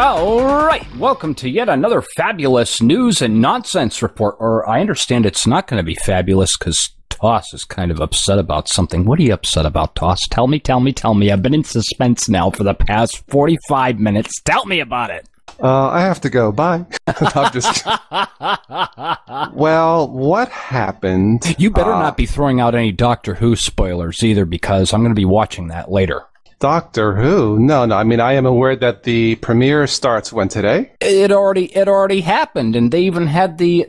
All right, welcome to yet another fabulous news and nonsense report. Or I understand it's not going to be fabulous because Toss is kind of upset about something. What are you upset about, Toss? Tell me. I've been in suspense now for the past 45 minutes. Tell me about it. I have to go. Bye. I'm just... Well, what happened? You better not be throwing out any Doctor Who spoilers either, because I'm going to be watching that later. Doctor Who? No. I mean, I am aware that the premiere starts when today? It already happened, and they even had the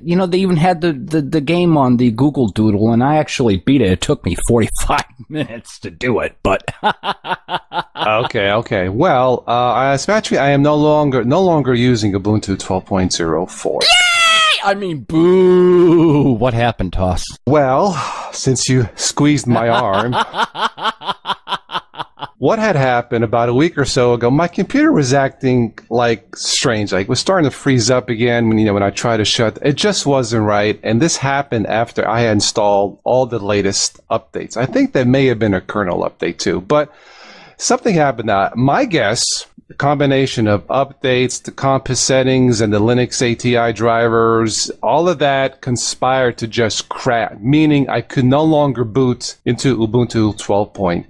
game on the Google Doodle, and I actually beat it. It took me 45 minutes to do it, but Okay. Well, Spatry, I am no longer using Ubuntu 12.04. Yay! I mean, boo! What happened, Toss? Well, since you squeezed my arm. What had happened about a week or so ago, my computer was acting like strange. Like it was starting to freeze up again when I tried to shut. It just wasn't right. And this happened after I had installed all the latest updates. I think there may have been a kernel update too, but something happened. My guess, the combination of updates, the comp settings, and the Linux ATI drivers, all of that conspired to just crash, meaning I could no longer boot into Ubuntu 12.04.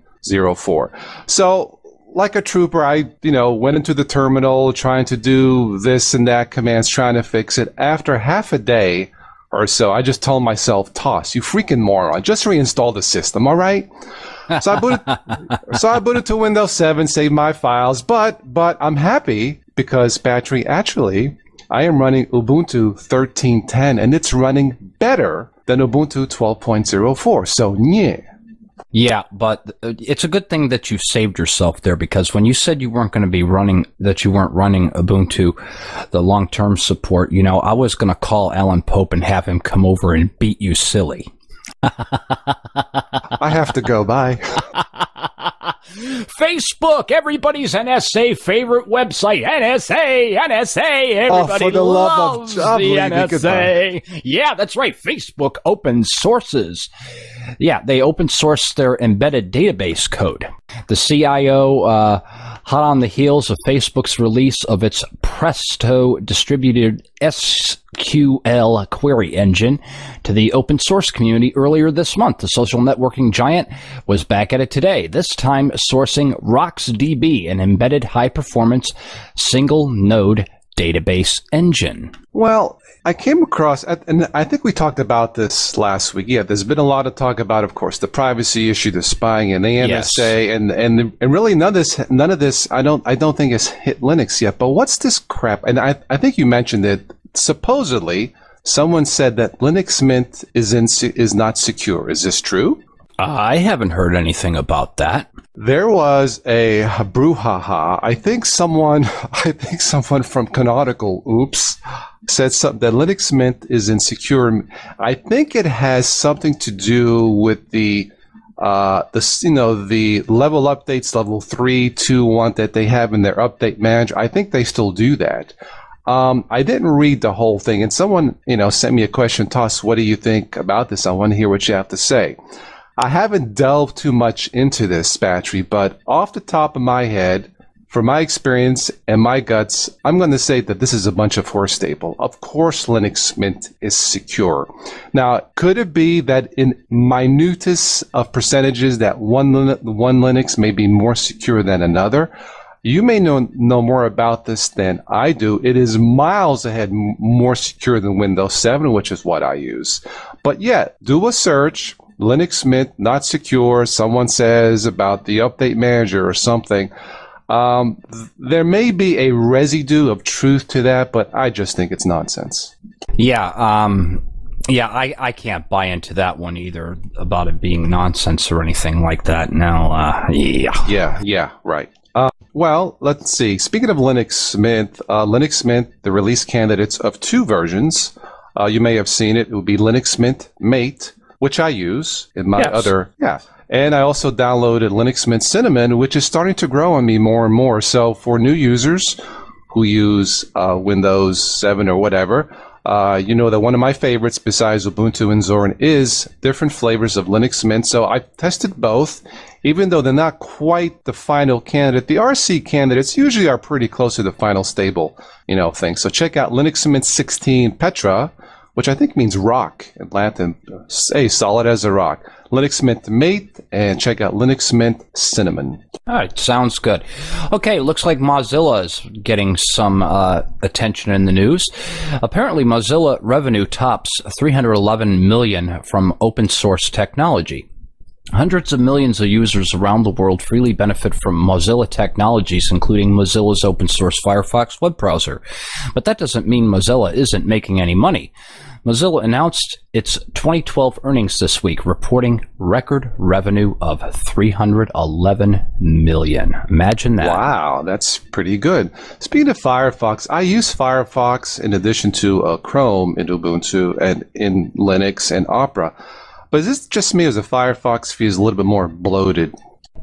So, like a trooper, I, went into the terminal trying to do this and that commands, trying to fix it. After half a day or so, I just told myself, Toss, you freaking moron, just reinstall the system, all right? So I booted to Windows 7, saved my files, but I'm happy because, Spatry, actually, I am running Ubuntu 13.10, and it's running better than Ubuntu 12.04. So, yeah. Yeah, but it's a good thing that you saved yourself there, because when you said you weren't going to be running Ubuntu, the long-term support, I was going to call Alan Pope and have him come over and beat you silly. I have to go. Bye. Facebook, everybody's NSA favorite website. NSA. Everybody for the loves love of the NSA. Yeah, that's right. Facebook open sources. Yeah, they open source their embedded database code. The CIO, hot on the heels of Facebook's release of its Presto distributed SQL query engine to the open source community earlier this month. The social networking giant was back at it today, this time sourcing RocksDB, an embedded high-performance single-node database engine. Well, I came across, and I think we talked about this last week. Yeah, there's been a lot of talk about, of course, the privacy issue, the spying, and the NSA, yes. and really none of this. I don't think has hit Linux yet. But what's this crap? And I think you mentioned it. Supposedly, someone said that Linux Mint is not secure. Is this true? I haven't heard anything about that. There was a brouhaha. I think someone from Canonical, said something that Linux Mint is insecure. I think it has something to do with the level updates, level 3, 2, 1 that they have in their update manager. I think they still do that. I didn't read the whole thing, and someone, sent me a question. Toss, what do you think about this? I want to hear what you have to say. I haven't delved too much into this, Spatry, but off the top of my head, from my experience and my guts, I'm going to say that this is a bunch of horse staple. Of course, Linux Mint is secure. Now, could it be that in minutest of percentages that one Linux may be more secure than another? You may know more about this than I do. It is miles ahead more secure than Windows 7, which is what I use. But yeah, do a search. Linux Mint, not secure. Someone says about the update manager or something. There may be a residue of truth to that, but I just think it's nonsense. Yeah, I can't buy into that one either about it being nonsense or anything like that. No, Yeah, right. Well, let's see. Speaking of Linux Mint, the release candidates of 2 versions. You may have seen it. It would be Linux Mint Mate, which I use in my other. And I also downloaded Linux Mint Cinnamon, which is starting to grow on me more and more. So for new users who use Windows 7 or whatever, that one of my favorites besides Ubuntu and Zorin is different flavors of Linux Mint. So I've tested both, even though they're not quite the final candidate, the RC candidates usually are pretty close to the final stable, thing. So check out Linux Mint 16 Petra, which I think means rock in Latin. Solid as a rock. Linux Mint Mate, and check out Linux Mint Cinnamon. All right, sounds good. Okay, looks like Mozilla is getting some attention in the news. Apparently, Mozilla revenue tops $311 million from open source technology. Hundreds of millions of users around the world freely benefit from Mozilla technologies, including Mozilla's open source Firefox web browser. But that doesn't mean Mozilla isn't making any money. Mozilla announced its 2012 earnings this week, reporting record revenue of $311 million. Imagine that. Wow, that's pretty good. Speaking of Firefox, I use Firefox in addition to Chrome in Ubuntu and in Linux and Opera. But is this just me, as a Firefox feels a little bit more bloated?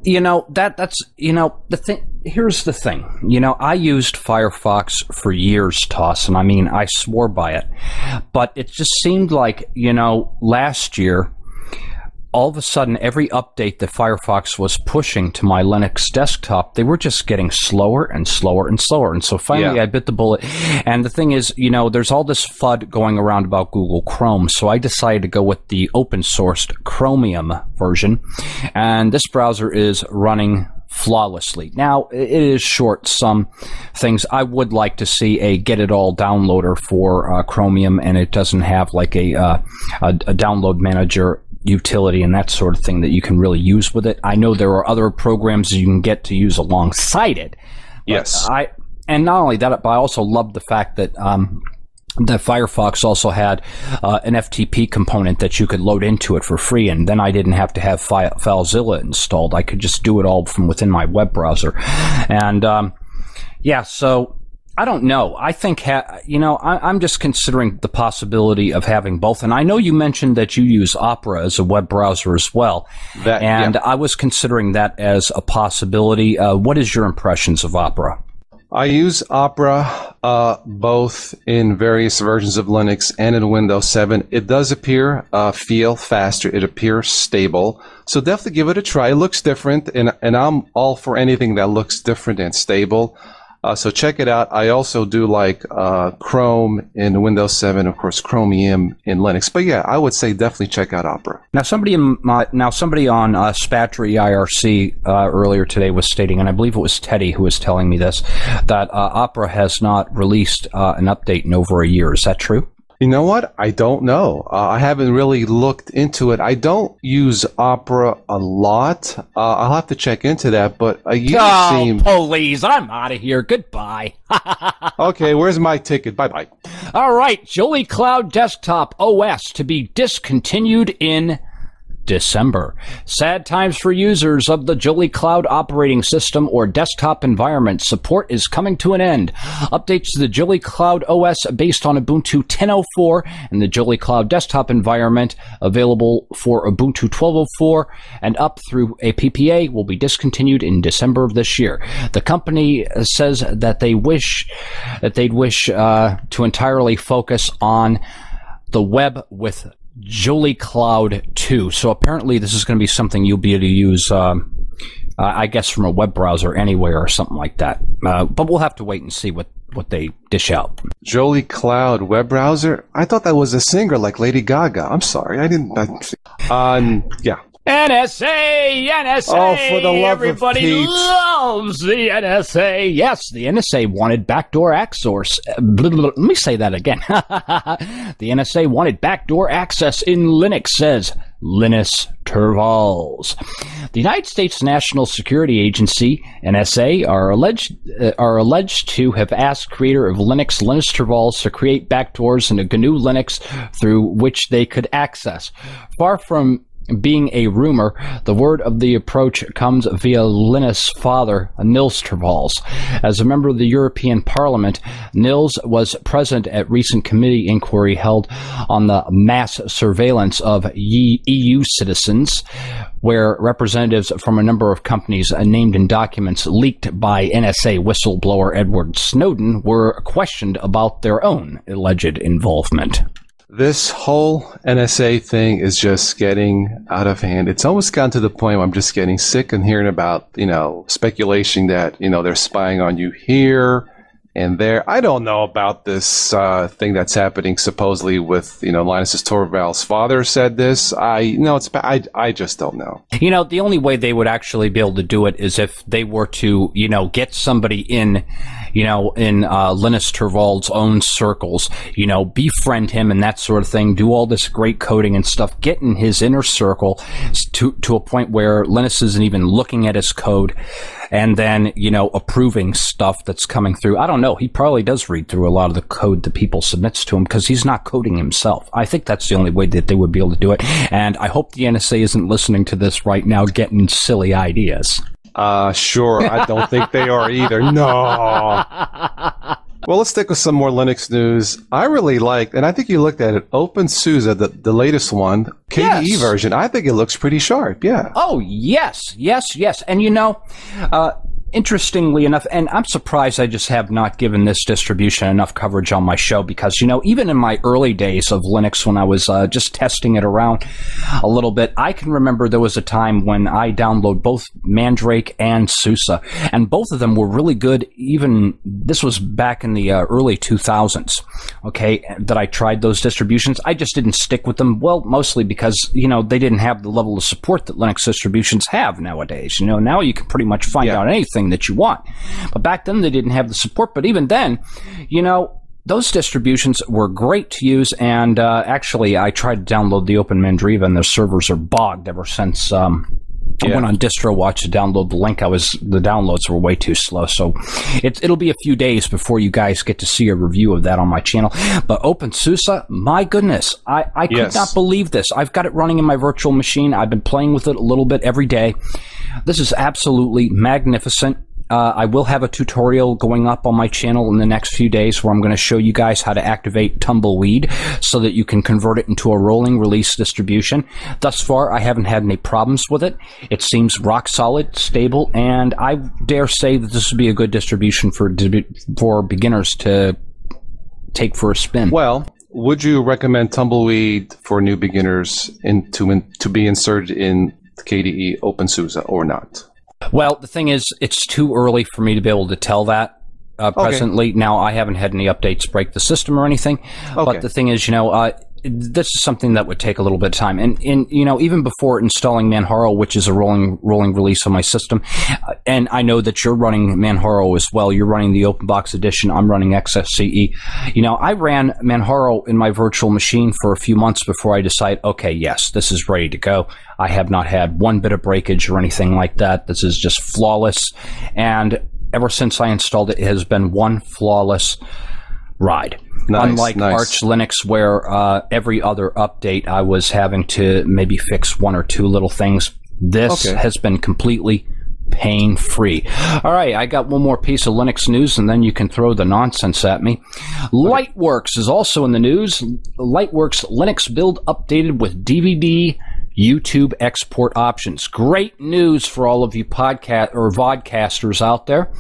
The thing. Here's the thing. I used Firefox for years, Toss, and I swore by it. But it just seemed like, last year, all of a sudden, every update that Firefox was pushing to my Linux desktop, they were just getting slower and slower and slower. And so finally, I bit the bullet. And the thing is, there's all this FUD going around about Google Chrome. So I decided to go with the open-sourced Chromium version. And this browser is running flawlessly. Now, it is short some things. I would like to see a get-it-all downloader for Chromium, and it doesn't have like a download manager utility and that sort of thing that you can really use with it. I know there are other programs you can get to use alongside it. Yes. And not only that, but I also love the fact that that Firefox also had an FTP component that you could load into it for free, and then I didn't have to have FileZilla installed. I could just do it all from within my web browser. And so I don't know. I think, I'm just considering the possibility of having both. And I know you mentioned that you use Opera as a web browser as well. I was considering that as a possibility. What is your impressions of Opera? I use Opera both in various versions of Linux and in Windows 7. It does feel faster. It appears stable. So definitely give it a try. It looks different, and I'm all for anything that looks different and stable. So check it out. I also do like Chrome in Windows 7, of course, Chromium in Linux. But yeah, I would say definitely check out Opera. Now, somebody on Spatry IRC earlier today was stating, and I believe it was Teddy who was telling me this, that Opera has not released an update in over a year. Is that true? You know what? I don't know. I haven't really looked into it. I don't use Opera a lot. I'll have to check into that, but please, I'm out of here. Goodbye. Okay, where's my ticket? Bye-bye. All right, Jolly Cloud Desktop OS to be discontinued in December. Sad times for users of the Jolly Cloud operating system or desktop environment. Support is coming to an end. Updates to the Jolly Cloud OS based on Ubuntu 10.04 and the Jolly Cloud desktop environment available for Ubuntu 12.04 and up through a PPA will be discontinued in December of this year. The company says that they'd wish to entirely focus on the web with Jolly Cloud 2. So apparently this is going to be something you'll be able to use, I guess, from a web browser anywhere or something like that. But we'll have to wait and see what they dish out. Jolly Cloud web browser? I thought that was a singer like Lady Gaga. I'm sorry. I didn't. Yeah. NSA! Oh, for the love Everybody of Pete. loves the NSA. Yes, the NSA wanted backdoor access. Let me say that again. The NSA wanted backdoor access in Linux, says Linus Torvalds. The United States National Security Agency, NSA, are alleged to have asked creator of Linux, Linus Torvalds, to create backdoors in a GNU Linux through which they could access. Far from being a rumor, the word of the approach comes via Linus' father, Nils Torvalds. As a member of the European Parliament, Nils was present at recent committee inquiry held on the mass surveillance of EU citizens, where representatives from a number of companies named in documents leaked by NSA whistleblower Edward Snowden were questioned about their own alleged involvement. This whole NSA thing is just getting out of hand. It's almost gotten to the point where I'm just getting sick and hearing about, speculation that, they're spying on you here and there. I don't know about this thing that's happening supposedly with, Linus Torvalds' father said this. I just don't know. The only way they would actually be able to do it is if they were to, get somebody in Linus Torvalds' own circles, befriend him and that sort of thing, do all this great coding and stuff, get in his inner circle to a point where Linus isn't even looking at his code, and then, approving stuff that's coming through. I don't know. He probably does read through a lot of the code that people submits to him because he's not coding himself. I think that's the only way that they would be able to do it. And I hope the NSA isn't listening to this right now getting silly ideas. Sure. I don't think they are either. No. Well, let's stick with some more Linux news. I really liked, and I think you looked at it, OpenSUSE, the latest one, KDE version. I think it looks pretty sharp, yeah. Oh, yes. And interestingly enough, and I'm surprised I just have not given this distribution enough coverage on my show because, even in my early days of Linux when I was just testing it around a little bit, I can remember there was a time when I downloaded both Mandrake and SUSE, and both of them were really good. Even this was back in the early 2000s, okay, that I tried those distributions. I just didn't stick with them, well, mostly because, they didn't have the level of support that Linux distributions have nowadays. Now you can pretty much find out anything that you want. But back then they didn't have the support. But even then, those distributions were great to use. And actually, I tried to download the Open Mandriva, and their servers are bogged ever since I went on DistroWatch to download the link. The downloads were way too slow. So it'll be a few days before you guys get to see a review of that on my channel. But OpenSUSE, my goodness, I could not believe this. I've got it running in my virtual machine. I've been playing with it a little bit every day. This is absolutely magnificent. I will have a tutorial going up on my channel in the next few days where I'm going to show you guys how to activate Tumbleweed so that you can convert it into a rolling release distribution. Thus far, I haven't had any problems with it. It seems rock solid, stable, and I dare say that this would be a good distribution for beginners to take for a spin. Well, would you recommend Tumbleweed for new beginners to be inserted in KDE OpenSUSE or not? Well, the thing is, it's too early for me to be able to tell that presently. Now, I haven't had any updates break the system or anything. Okay. But the thing is, this is something that would take a little bit of time. And even before installing Manjaro, which is a rolling release on my system, and I know that you're running Manjaro as well. You're running the OpenBox edition. I'm running XFCE. I ran Manjaro in my virtual machine for a few months before I decided, okay, yes, this is ready to go. I have not had one bit of breakage or anything like that. This is just flawless. And ever since I installed it, it has been one flawless ride. Unlike Arch Linux, where every other update I was having to maybe fix one or two little things, this has been completely pain-free. All right, I got one more piece of Linux news, and then you can throw the nonsense at me. Lightworks is also in the news. Lightworks Linux build updated with DVD YouTube export options. Great news for all of you podcast or vodcasters out there.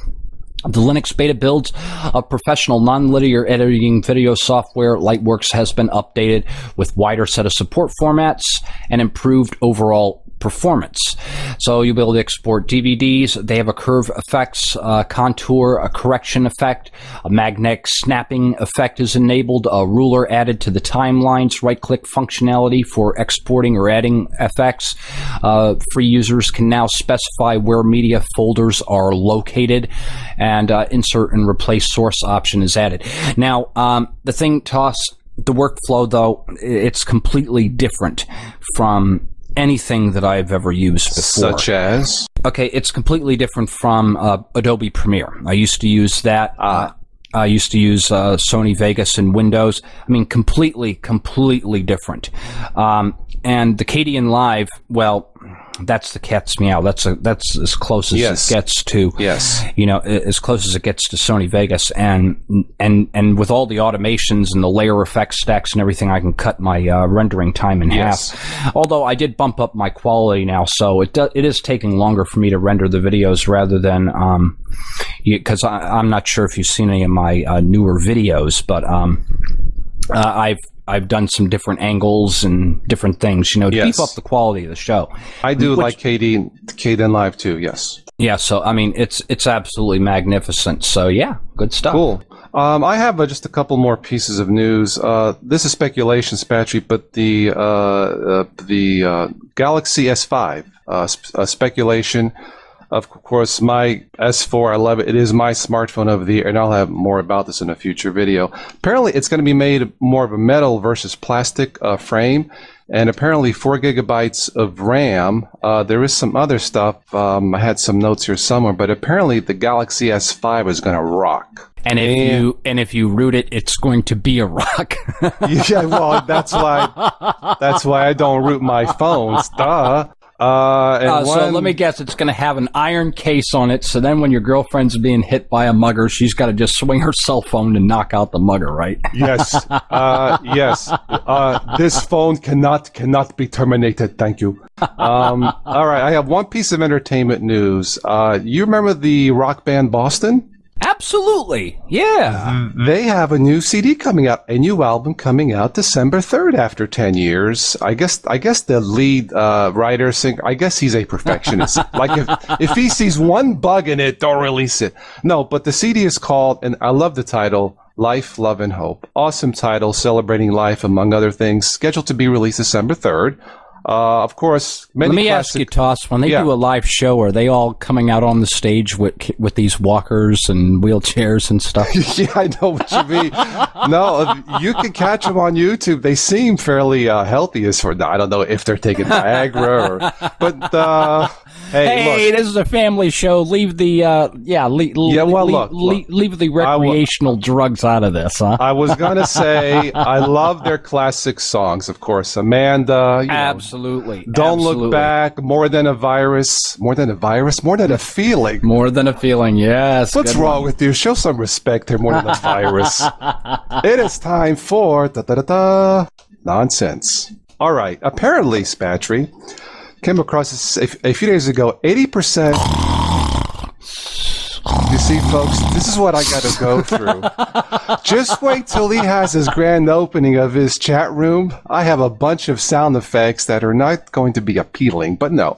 The Linux beta builds of professional nonlinear editing video software, Lightworks, has been updated with wider set of support formats and improved overall performance. So you'll be able to export DVDs. They have a curve effects, contour, a correction effect, a magnetic snapping effect is enabled, a ruler added to the timelines, right-click functionality for exporting or adding effects. Free users can now specify where media folders are located, and insert and replace source option is added. Now, the workflow, though, it's completely different from anything that I've ever used before. Such as? Okay, it's completely different from Adobe Premiere. I used to use that. I used to use Sony Vegas in Windows. I mean, completely different. And the Kdenlive, Live, well, that's the cat's meow. That's as close as it gets to, as close as it gets to Sony Vegas. And with all the automations and the layer effect stacks and everything, I can cut my rendering time in half. Although I did bump up my quality now, so it is taking longer for me to render the videos rather than, because I'm not sure if you've seen any of my newer videos, but I've done some different angles and different things, to beef up the quality of the show. I do like KDN Live too. Yes. Yeah. So I mean, it's absolutely magnificent. So yeah, good stuff. Cool. I have just a couple more pieces of news. This is speculation, Spatry, but the Galaxy S5 speculation. Of course, my S4, I love it. It is my smartphone of the year, and I'll have more about this in a future video. Apparently, it's going to be made more of a metal versus plastic frame, and apparently 4 gigabytes of RAM. There is some other stuff. I had some notes here somewhere, but apparently the Galaxy S5 is going to rock. And if you root it, it's going to be a rock. Yeah, well, that's why I don't root my phones. Duh. So let me guess, it's going to have an iron case on it, so then when your girlfriend's being hit by a mugger, she's got to just swing her cell phone to knock out the mugger, right? Yes. Yes. This phone cannot be terminated. Thank you. All right. I have one piece of entertainment news. You remember the rock band Boston? Absolutely. Yeah. They have a new CD coming out, a new album coming out December 3rd after 10 years. I guess the lead writer, singer, I guess he's a perfectionist. Like if he sees one bug in it, don't release it. No, but the CD is called, and I love the title, Life, Love, and Hope. Awesome title, celebrating life, among other things. Scheduled to be released December 3rd. Of course, let me ask you, Toss, when they do a live show, are they all coming out on the stage with these walkers and wheelchairs and stuff? Yeah, I know what you mean. No, you can catch them on YouTube. They seem fairly healthy as for now. I don't know if they're taking Viagra but hey, this is a family show. Leave the leave the recreational drugs out of this, huh? I was gonna say I love their classic songs, of course. Amanda, absolutely. Don't Look Back, More Than a Virus, More Than a Feeling. More Than a Feeling, yes. What's wrong with you? Show some respect here, More Than a Virus. It is time for nonsense. All right. Apparently, Spatry came across this a few days ago. 80%. You see, folks, this is what I got to go through. Just wait till he has his grand opening of his chat room. I have a bunch of sound effects that are not going to be appealing, but no.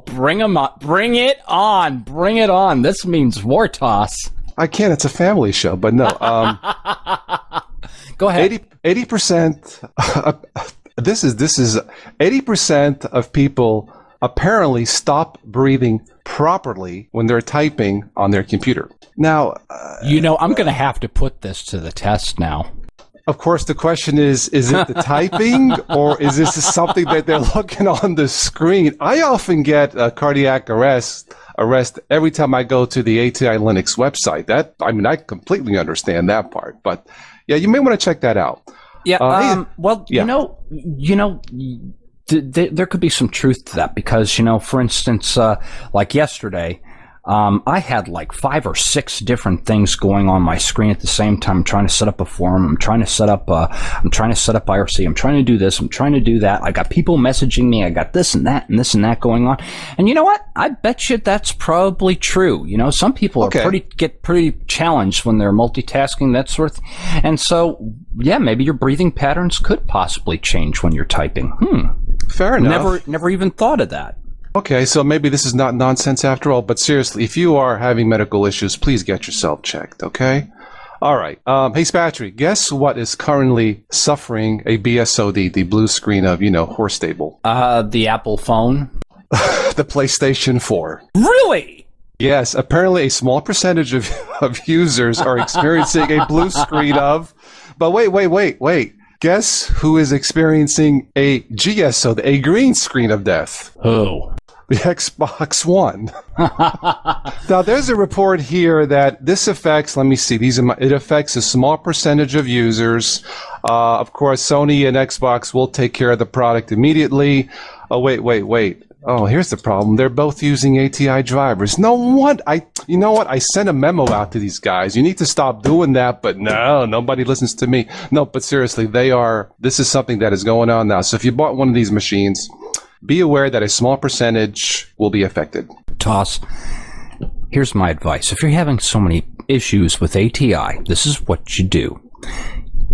Bring them on. Bring it on. Bring it on. This means war, Toss. I can't. It's a family show, but no. Go ahead. 80%. This is 80% of people apparently stop breathing properly when they're typing on their computer. Now, I'm going to have to put this to the test now. Of course, the question is it the typing or is this something that they're looking on the screen? I often get a cardiac arrest every time I go to the ATI Linux website. I completely understand that part, but yeah, you may want to check that out. Yeah. There could be some truth to that because, for instance, like yesterday, I had like 5 or 6 different things going on my screen at the same time. I'm trying to set up a forum. I'm trying to set up IRC. I'm trying to do this. I'm trying to do that. I got people messaging me. I got this and that and this and that going on. And you know what? I bet you that's probably true. Some people get pretty challenged when they're multitasking, that sort of thing. And so, yeah, maybe your breathing patterns could possibly change when you're typing. Fair enough. Never even thought of that. Okay, so maybe this is not nonsense after all, but seriously, if you are having medical issues, please get yourself checked, okay? All right. Hey, Spatry, guess what is currently suffering a BSOD, the blue screen of, horse stable? The Apple phone? The PlayStation 4. Really? Yes, apparently a small percentage of users are experiencing a blue screen of, but wait. Guess who is experiencing a GSO, a green screen of death? Who? The Xbox One. Now, there's a report here that this affects, let me see, it affects a small percentage of users. Of course, Sony and Xbox will take care of the product immediately. Oh, wait. Oh, here's the problem. They're both using ATI drivers. You know what? I sent a memo out to these guys. You need to stop doing that, but no, nobody listens to me. No, but seriously, this is something that is going on now. So if you bought one of these machines, be aware that a small percentage will be affected. Toss, here's my advice. If you're having so many issues with ATI, this is what you do.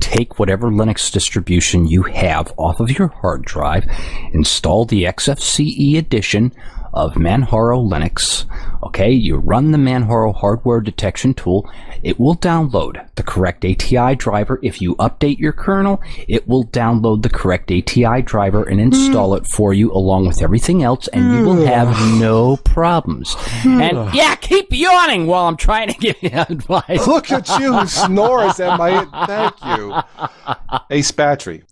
take whatever Linux distribution you have off of your hard drive, install the XFCE edition of Manjaro Linux. Okay, you run the Manjaro hardware detection tool. It will download the correct ATI driver. If you update your kernel, it will download the correct ATI driver and install it for you along with everything else, and you will have no problems. And yeah, keep yawning while I'm trying to give you advice. Look at you who snores at my... Thank you. Hey, Spatry,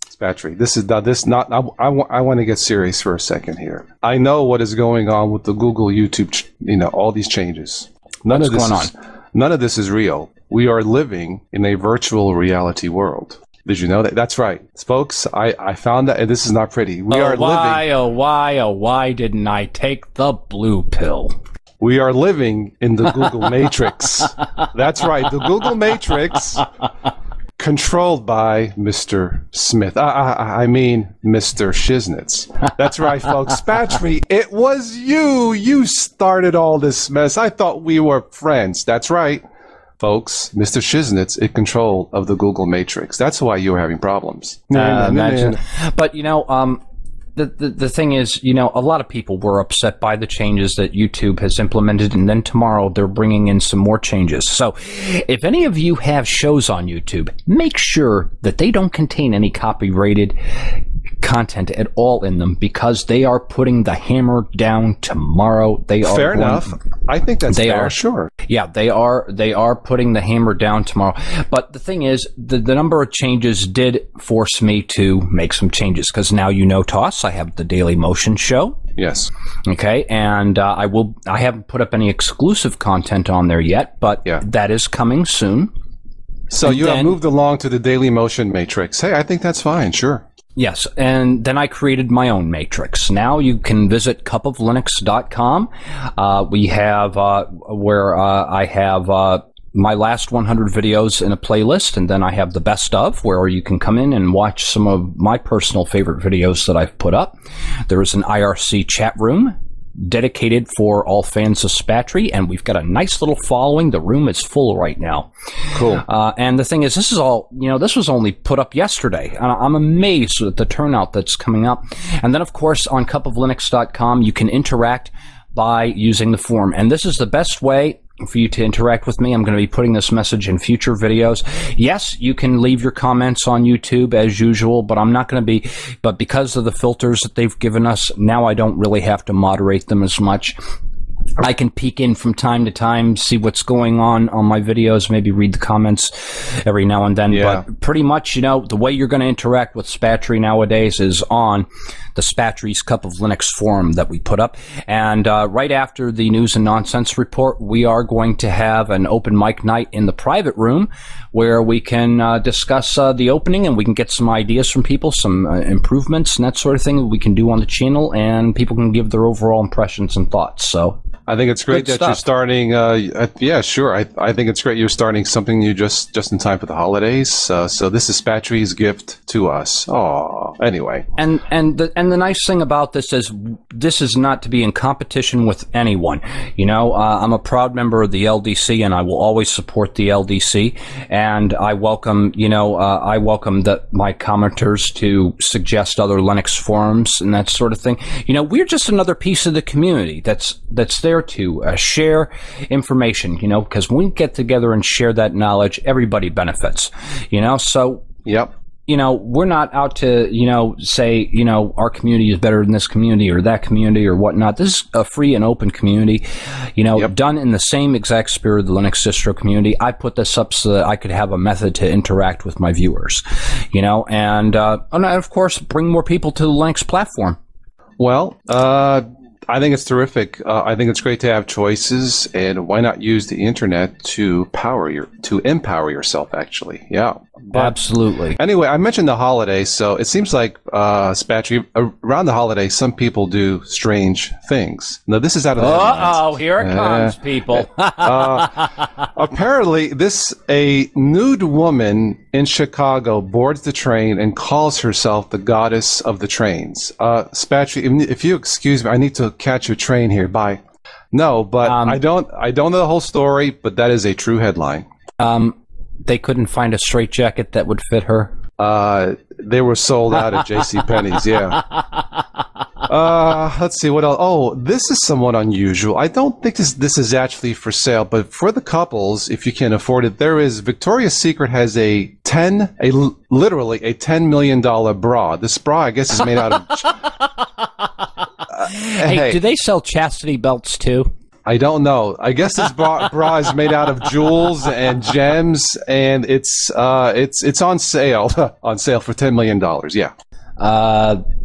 this is not. I want to get serious for a second here. I know what is going on with the Google, YouTube, all these changes. None of this is real. We are living in a virtual reality world. Did you know that? That's right, folks. I found that, and this is not pretty. Why didn't I take the blue pill? We are living in the Google Matrix. That's right, the Google Matrix. Controlled by Mr. Smith. I mean, Mr. Shiznitz. That's right, folks. Spatry, it was you. You started all this mess. I thought we were friends. That's right, folks. Mr. Shiznitz in control of the Google Matrix. That's why you were having problems. Imagine. But, the thing is, a lot of people were upset by the changes that YouTube has implemented, and then tomorrow they're bringing in some more changes. So if any of you have shows on YouTube, make sure that they don't contain any copyrighted content at all in them, because they are putting the hammer down tomorrow. Fair enough. I think that's fair. Sure. Yeah, they are putting the hammer down tomorrow. But the thing is, the number of changes did force me to make some changes, because now Toss, I have the Daily Motion show. Yes. Okay, and I haven't put up any exclusive content on there yet, but that is coming soon. So you have moved along to the Daily Motion Matrix. Hey, I think that's fine. Sure. Yes, and then I created my own matrix. Now you can visit cupoflinux.com. We have where I have my last 100 videos in a playlist, and then I have the best of, where you can come in and watch some of my personal favorite videos that I've put up. There is an IRC chat room dedicated for all fans of Spatry, and we've got a nice little following. The room is full right now. Cool. And the thing is, this is all, this was only put up yesterday. And I'm amazed at the turnout that's coming up. And then, of course, on cupoflinux.com, you can interact by using the forum. And this is the best way for you to interact with me. I'm going to be putting this message in future videos. Yes, you can leave your comments on YouTube as usual, but I'm not going to be, but because of the filters that they've given us, now I don't really have to moderate them as much. I can peek in from time to time, see what's going on my videos, maybe read the comments every now and then. Yeah. But pretty much, the way you're going to interact with Spatry nowadays is on the Spatry's Cup of Linux forum that we put up. And right after the News and Nonsense report, we are going to have an open mic night in the private room where we can discuss the opening, and we can get some ideas from people, some improvements and that sort of thing that we can do on the channel, and people can give their overall impressions and thoughts. So I think it's great that you're starting. Yeah, sure. I think it's great you're starting something new just in time for the holidays. So this is Spatry's gift to us. Oh, anyway. And the nice thing about this is not to be in competition with anyone. I'm a proud member of the LDC, and I will always support the LDC. And I welcome, my commenters to suggest other Linux forums and that sort of thing. We're just another piece of the community that's there to share information, because when we get together and share that knowledge, everybody benefits, so yep. We're not out to, say, our community is better than this community or that community or whatnot. This is a free and open community, Yep. done in the same exact spirit of the Linux distro community. I put this up so that I could have a method to interact with my viewers, and of course, bring more people to the Linux platform. Well, I think it's terrific. I think it's great to have choices, and why not use the internet to empower yourself? Actually, yeah, absolutely. Anyway, I mentioned the holidays, so it seems like Spatry, around the holidays, some people do strange things. Now, this is out of the headlines. Here it comes, people. Apparently, a nude woman in Chicago boards the train and calls herself the goddess of the trains. Spatry, if you excuse me, I need to catch a train here. Bye. No, but I don't know the whole story, but that is a true headline. They couldn't find a straitjacket that would fit her? They were sold out at JCPenney's, yeah. Let's see what else. Oh, this is somewhat unusual. I don't think this is actually for sale, but for the couples, if you can afford it, there is Victoria's Secret has literally a $10 million bra. This bra, I guess, is made out of. Hey, do they sell chastity belts too? I don't know. I guess this bra is made out of jewels and gems, and it's on sale for $10 million. Yeah.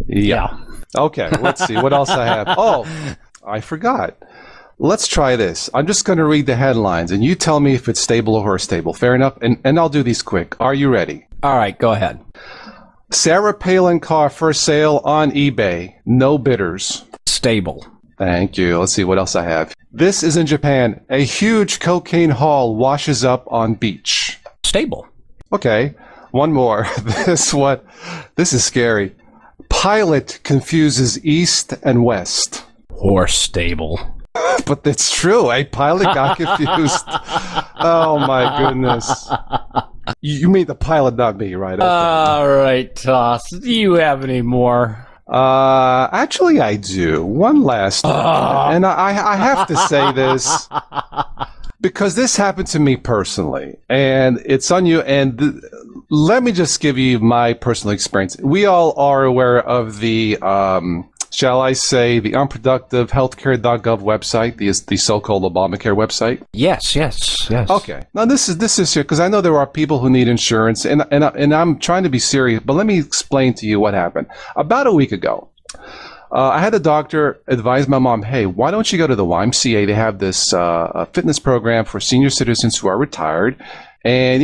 Yeah. Okay, let's see what else I have. Oh, I forgot. Let's try this. I'm just going to read the headlines, and you tell me if it's stable or stable. Fair enough? And I'll do these quick. Are you ready? All right, go ahead. Sarah Palin car for sale on eBay. No bidders. Stable. Thank you. Let's see what else I have. This is in Japan. A huge cocaine haul washes up on beach. Stable. Okay. One more. This is scary. Pilot confuses east and west. Or stable. But it's true. A pilot got confused. Oh my goodness. You mean the pilot, not me, right? Okay. All right, Toss. Do you have any more? Actually, I do. One last one. And I have to say this because this happened to me personally, and it's on you. And let me just give you my personal experience. We all are aware of the, shall I say, the unproductive healthcare.gov website, the so-called Obamacare website. Yes. Okay. Now this is here because I know there are people who need insurance, and I'm trying to be serious, but let me explain to you what happened. About a week ago, I had a doctor advise my mom, hey, why don't you go to the YMCA? They have this fitness program for senior citizens who are retired. And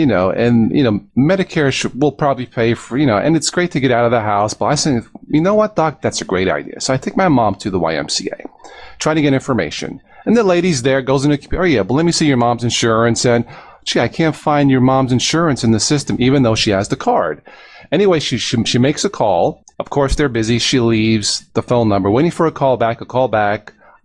Medicare will probably pay for, and it's great to get out of the house. But I said, you know what, doc, that's a great idea. So I take my mom to the YMCA, trying to get information. And the lady's there, goes in the computer, oh yeah, but let me see your mom's insurance. And gee, I can't find your mom's insurance in the system, even though she has the card. Anyway, she makes a call. Of course, they're busy. She leaves the phone number, waiting for a call back.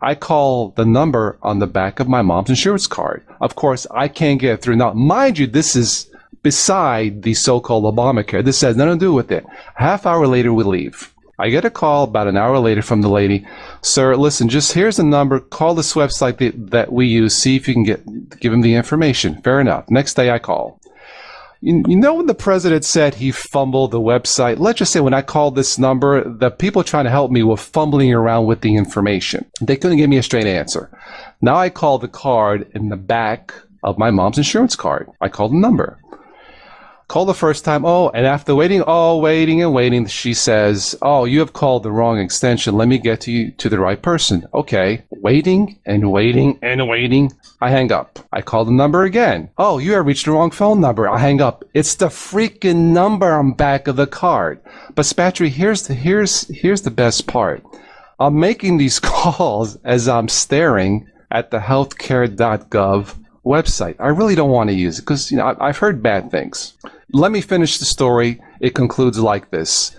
I call the number on the back of my mom's insurance card. Of course, I can't get through. Now, mind you, this is beside the so-called Obamacare. This has nothing to do with it. Half hour later, we leave. I get a call about an hour later from the lady. Sir, listen, just here's the number. Call this website that we use. See if you can give him the information. Fair enough. Next day, I call. You know when the president said he fumbled the website? Let's just say when I called this number, the people trying to help me were fumbling around with the information. They couldn't give me a straight answer. Now I call the card in the back of my mom's insurance card. I call the number. Call the first time. Oh, and after waiting and waiting, she says, oh, you have called the wrong extension. Let me get you to the right person. Okay. Waiting and waiting and waiting. I hang up. I call the number again. Oh, you have reached the wrong phone number. I hang up. It's the freaking number on back of the card. But Spatry, here's the best part. I'm making these calls as I'm staring at the healthcare.gov website. I really don't want to use it because I've heard bad things. Let me finish the story. It concludes like this.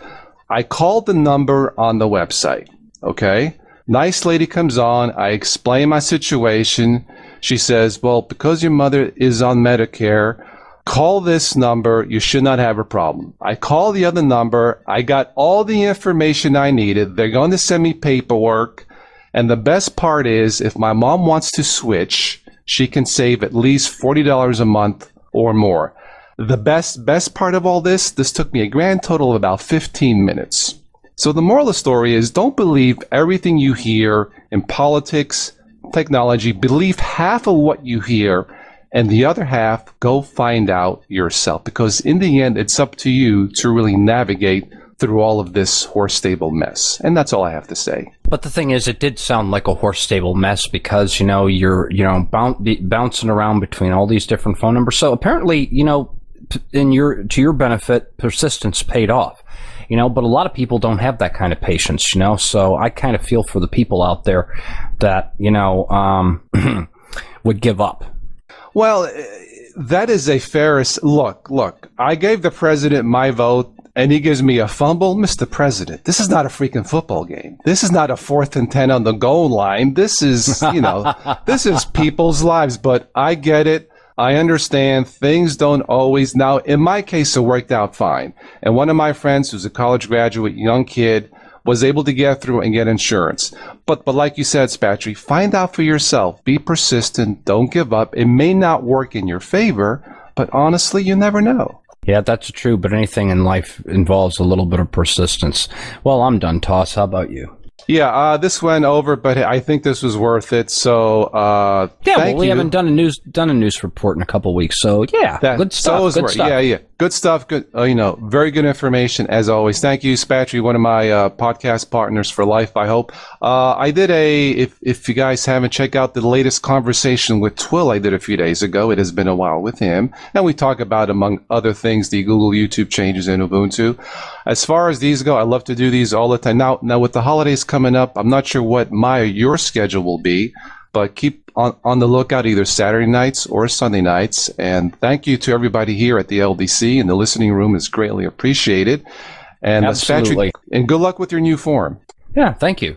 I called the number on the website. Okay. Nice lady comes on. I explain my situation. She says, well, because your mother is on Medicare, call this number. You should not have a problem. I call the other number. I got all the information I needed. They're going to send me paperwork. And the best part is if my mom wants to switch, she can save at least $40 a month or more. The best part of all this took me a grand total of about 15 minutes. So the moral of the story is don't believe everything you hear in politics, technology. Believe half of what you hear, and the other half, go find out yourself. Because in the end, it's up to you to really navigate through all of this horse stable mess. And that's all I have to say. But the thing is, it did sound like a horse stable mess because, you're bouncing around between all these different phone numbers. So apparently, to your benefit, persistence paid off. But a lot of people don't have that kind of patience, so I kind of feel for the people out there that, would give up. Well, that is a fair look. I gave the president my vote and he gives me a fumble. Mr. President, this is not a freaking football game. This is not a 4th and 10 on the goal line. This is, this is people's lives, but I get it. I understand things don't always. Now, in my case, it worked out fine. And one of my friends, who's a college graduate, young kid, was able to get through and get insurance. But like you said, Spatry, find out for yourself. Be persistent. Don't give up. It may not work in your favor, but honestly, you never know. Yeah, that's true, but anything in life involves a little bit of persistence. Well, I'm done, Toss. How about you? Yeah, this went over, but I think this was worth it. So, we haven't done a news report in a couple of weeks. So, yeah, good stuff. Good stuff. Yeah, good stuff. Good, very good information as always. Thank you, Spatry, one of my podcast partners for life. I hope I did if you guys haven't checked out the latest conversation with Twill I did a few days ago. It has been a while with him, and we talk about, among other things, the Google YouTube changes in Ubuntu. As far as these go, I love to do these all the time. Now with the holidays coming up, I'm not sure what your schedule will be, but keep on the lookout either Saturday nights or Sunday nights. And thank you to everybody here at the LDC, and the listening room is greatly appreciated. And absolutely. And good luck with your new forum. Yeah, thank you.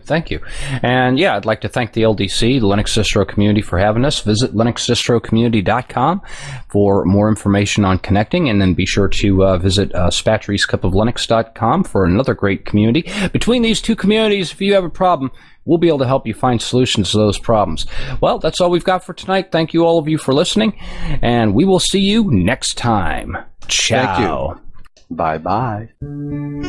And yeah, I'd like to thank the LDC, the Linux Distro community, for having us. Visit linuxdistrocommunity.com for more information on connecting, and then be sure to visit spatryscupoflinux.com for another great community. Between these two communities, if you have a problem, we'll be able to help you find solutions to those problems. Well, that's all we've got for tonight. Thank you, all of you, for listening, and we will see you next time. Ciao. Thank you. Bye-bye.